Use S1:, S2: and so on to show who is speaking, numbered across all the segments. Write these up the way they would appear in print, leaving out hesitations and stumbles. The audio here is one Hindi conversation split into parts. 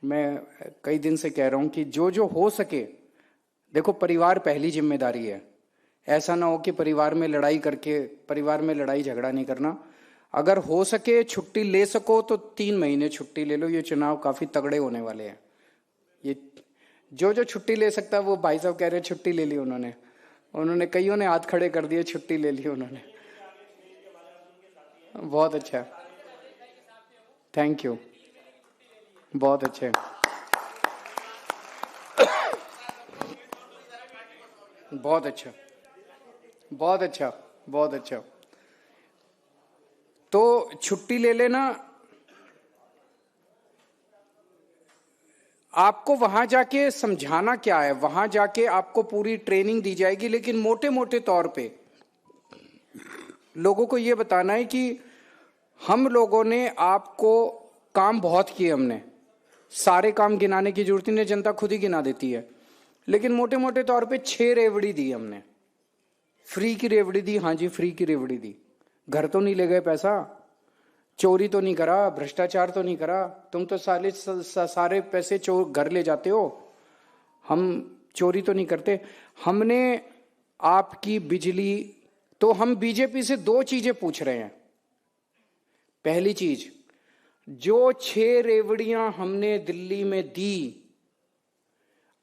S1: मैं कई दिन से कह रहा हूं कि जो जो हो सके, देखो परिवार पहली जिम्मेदारी है। ऐसा ना हो कि परिवार में लड़ाई करके, परिवार में लड़ाई झगड़ा नहीं करना। अगर हो सके छुट्टी ले सको तो 3 महीने छुट्टी ले लो। ये चुनाव काफी तगड़े होने वाले हैं। ये जो जो छुट्टी ले सकता है, वो भाई साहब कह रहे हैं छुट्टी ले ली उन्होंने कईयों ने हाथ खड़े कर दिए, छुट्टी ले ली उन्होंने। बहुत अच्छा, थैंक यू, बहुत अच्छे, बहुत अच्छा, बहुत अच्छा, बहुत अच्छा। तो छुट्टी ले लेना। आपको वहां जाके समझाना क्या है, वहां जाके आपको पूरी ट्रेनिंग दी जाएगी, लेकिन मोटे मोटे तौर पे लोगों को यह बताना है कि हम लोगों ने आपको काम बहुत किए, हमने सारे काम गिनाने की जरूरत नहीं, जनता खुद ही गिना देती है। लेकिन मोटे मोटे तौर पे 6 रेवड़ी दी हमने, फ्री की रेवड़ी दी। हाँ जी, फ्री की रेवड़ी दी। घर तो नहीं ले गए पैसा, चोरी तो नहीं करा, भ्रष्टाचार तो नहीं करा। तुम तो सारे पैसे घर ले जाते हो, हम चोरी तो नहीं करते। हमने आपकी बिजली, तो हम बीजेपी से 2 चीजें पूछ रहे हैं। पहली चीज, जो 6 रेवड़ियां हमने दिल्ली में दी,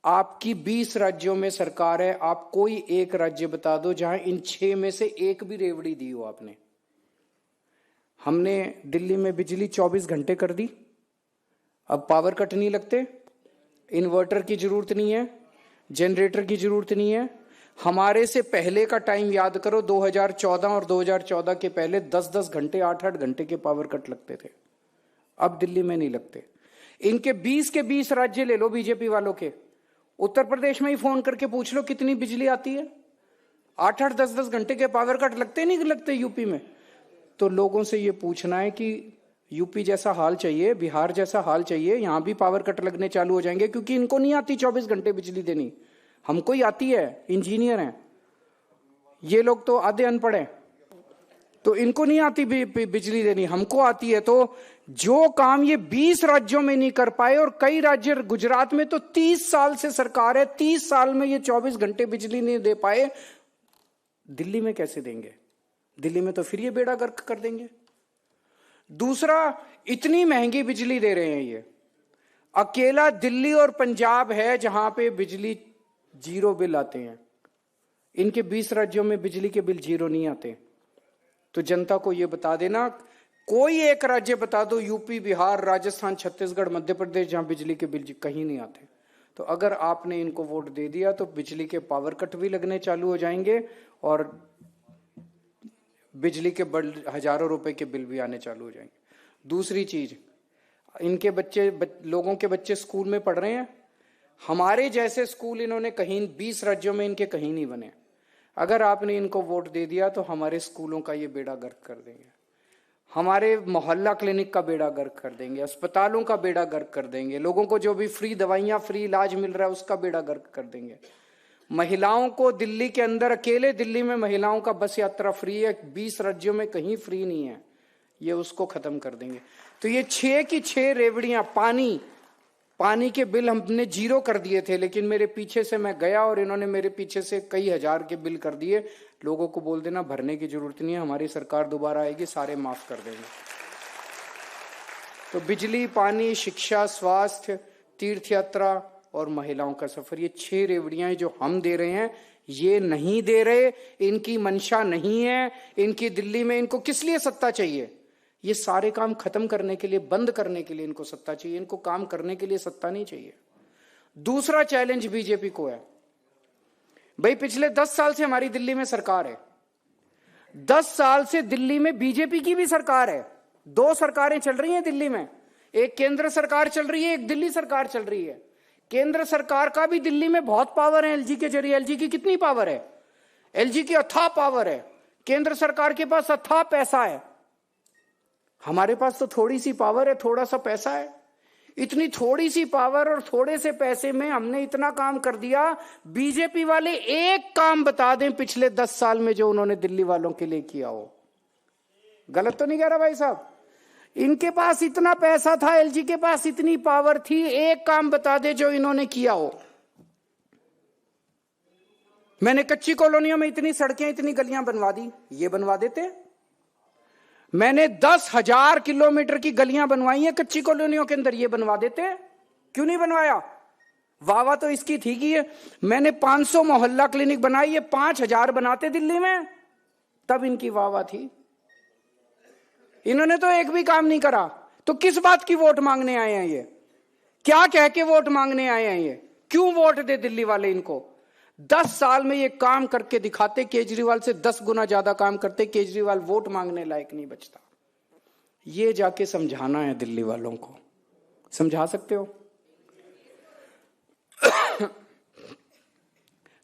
S1: आपकी 20 राज्यों में सरकार है, आप कोई एक राज्य बता दो जहां इन 6 में से एक भी रेवड़ी दी हो आपने। हमने दिल्ली में बिजली 24 घंटे कर दी, अब पावर कट नहीं लगते, इन्वर्टर की जरूरत नहीं है, जनरेटर की जरूरत नहीं है। हमारे से पहले का टाइम याद करो, 2014 और 2014 के पहले 10-10 घंटे, 8-8 घंटे के पावर कट लगते थे, अब दिल्ली में नहीं लगते। इनके 20 के 20 राज्य ले लो बीजेपी वालों के, उत्तर प्रदेश में ही फोन करके पूछ लो कितनी बिजली आती है। 8-8, 10-10 घंटे के पावर कट लगते नहीं लगते यूपी में। तो लोगों से ये पूछना है कि यूपी जैसा हाल चाहिए, बिहार जैसा हाल चाहिए, यहां भी पावर कट लगने चालू हो जाएंगे, क्योंकि इनको नहीं आती 24 घंटे बिजली देनी, हमको ही आती है, इंजीनियर हैं ये लोग, तो आधे अनपढ़ हैं, तो इनको नहीं आती बिजली देनी, हमको आती है। तो जो काम ये 20 राज्यों में नहीं कर पाए, और कई राज्य, गुजरात में तो 30 साल से सरकार है, 30 साल में ये 24 घंटे बिजली नहीं दे पाए, दिल्ली में कैसे देंगे? दिल्ली में तो फिर ये बेड़ा गर्क कर देंगे। दूसरा, इतनी महंगी बिजली दे रहे हैं ये, अकेला दिल्ली और पंजाब है जहां पे बिजली 0 बिल आते हैं, इनके 20 राज्यों में बिजली के बिल 0 नहीं आते। तो जनता को यह बता देना, कोई एक राज्य बता दो, यूपी, बिहार, राजस्थान, छत्तीसगढ़, मध्य प्रदेश, जहां बिजली के बिल कहीं नहीं आते। तो अगर आपने इनको वोट दे दिया तो बिजली के पावर कट भी लगने चालू हो जाएंगे, और बिजली के हजारों रुपए के बिल भी आने चालू हो जाएंगे। दूसरी चीज, इनके लोगों के बच्चे स्कूल में पढ़ रहे हैं, हमारे जैसे स्कूल इन्होंने कहीं 20 राज्यों में इनके कहीं नहीं बने। अगर आपने इनको वोट दे दिया तो हमारे स्कूलों का ये बेड़ा गर्क कर देंगे, हमारे मोहल्ला क्लिनिक का बेड़ा गर्क कर देंगे, अस्पतालों का बेड़ा गर्क कर देंगे, लोगों को जो भी फ्री दवाइयां, फ्री इलाज मिल रहा है उसका बेड़ा गर्क कर देंगे। महिलाओं को दिल्ली के अंदर, अकेले दिल्ली में महिलाओं का बस यात्रा फ्री है, 20 राज्यों में कहीं फ्री नहीं है, ये उसको खत्म कर देंगे। तो ये 6 की 6 रेवड़ियां, पानी के बिल हमने 0 कर दिए थे, लेकिन मेरे पीछे से मैं गया और इन्होंने मेरे पीछे से कई हजार के बिल कर दिए। लोगों को बोल देना भरने की जरूरत नहीं है, हमारी सरकार दोबारा आएगी, सारे माफ कर देंगे। तो बिजली, पानी, शिक्षा, स्वास्थ्य, तीर्थ यात्रा और महिलाओं का सफर, ये 6 रेवड़ियां जो हम दे रहे हैं, ये नहीं दे रहे, इनकी मंशा नहीं है, इनकी दिल्ली में, इनको किस लिए सत्ता चाहिए? ये सारे काम खत्म करने के लिए, बंद करने के लिए इनको सत्ता चाहिए, इनको काम करने के लिए सत्ता नहीं चाहिए। दूसरा चैलेंज बीजेपी को है, भाई पिछले 10 साल से हमारी दिल्ली में सरकार है, 10 साल से दिल्ली में बीजेपी की भी सरकार है, 2 सरकारें चल रही हैं दिल्ली में, एक केंद्र सरकार चल रही है, एक दिल्ली सरकार चल रही है। केंद्र सरकार का भी दिल्ली में बहुत पावर है, एलजी के जरिए। एलजी की कितनी पावर है? एलजी की अथाह पावर है, केंद्र सरकार के पास अथाह पैसा है, हमारे पास तो थोड़ी सी पावर है, थोड़ा सा पैसा है। इतनी थोड़ी सी पावर और थोड़े से पैसे में हमने इतना काम कर दिया। बीजेपी वाले एक काम बता दें पिछले 10 साल में जो उन्होंने दिल्ली वालों के लिए किया हो। गलत तो नहीं कह रहा भाई साहब? इनके पास इतना पैसा था, एलजी के पास इतनी पावर थी, एक काम बता दे जो इन्होंने किया हो। मैंने कच्ची कॉलोनियों में इतनी सड़कें, इतनी गलियां बनवा दी, ये बनवा देते। मैंने 10,000 किलोमीटर की गलियां बनवाई हैं कच्ची कॉलोनियों के अंदर, ये बनवा देते। क्यों नहीं बनवाया? वाह तो इसकी थी कि मैंने 500 मोहल्ला क्लिनिक बनाई, ये 5,000 बनाते दिल्ली में, तब इनकी वाह थी। इन्होंने तो एक भी काम नहीं करा, तो किस बात की वोट मांगने आए हैं ये? क्या कह के वोट मांगने आए हैं ये? क्यों वोट दे दिल्ली वाले इनको? 10 साल में ये काम करके दिखाते, केजरीवाल से 10 गुना ज्यादा काम करते। केजरीवाल वोट मांगने लायक नहीं बचता। ये जाके समझाना है दिल्ली वालों को। समझा सकते हो?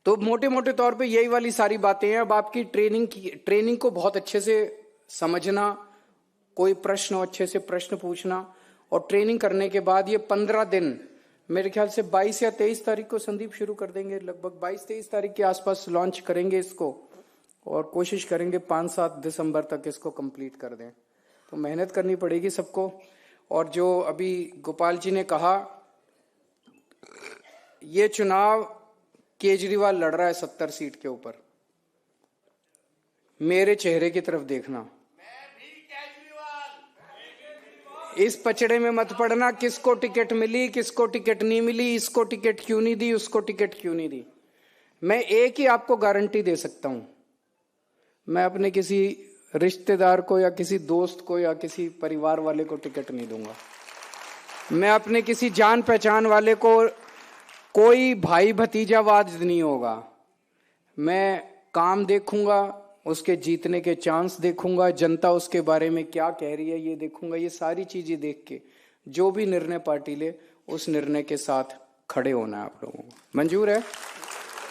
S1: तो मोटे मोटे तौर पे यही वाली सारी बातें हैं। अब आपकी ट्रेनिंग को बहुत अच्छे से समझना, कोई प्रश्न हो अच्छे से प्रश्न पूछना, और ट्रेनिंग करने के बाद ये 15 दिन, मेरे ख्याल से 22 या 23 तारीख को संदीप शुरू कर देंगे, लगभग 22-23 तारीख के आसपास लॉन्च करेंगे इसको, और कोशिश करेंगे 5-7 दिसंबर तक इसको कंप्लीट कर दें। तो मेहनत करनी पड़ेगी सबको। और जो अभी गोपाल जी ने कहा, ये चुनाव केजरीवाल लड़ रहा है 70 सीट के ऊपर। मेरे चेहरे की तरफ देखना, इस पचड़े में मत पड़ना किसको टिकट मिली, किसको टिकट नहीं मिली, इसको टिकट क्यों नहीं दी, उसको टिकट क्यों नहीं दी। मैं एक ही आपको गारंटी दे सकता हूं, मैं अपने किसी रिश्तेदार को या किसी दोस्त को या किसी परिवार वाले को टिकट नहीं दूंगा। मैं अपने किसी जान पहचान वाले को, कोई भाई भतीजावाद नहीं होगा। मैं काम देखूंगा, उसके जीतने के चांस देखूंगा, जनता उसके बारे में क्या कह रही है ये देखूंगा। ये सारी चीजें देख के जो भी निर्णय पार्टी ले, उस निर्णय के साथ खड़े होना है आप लोगों को। मंजूर है?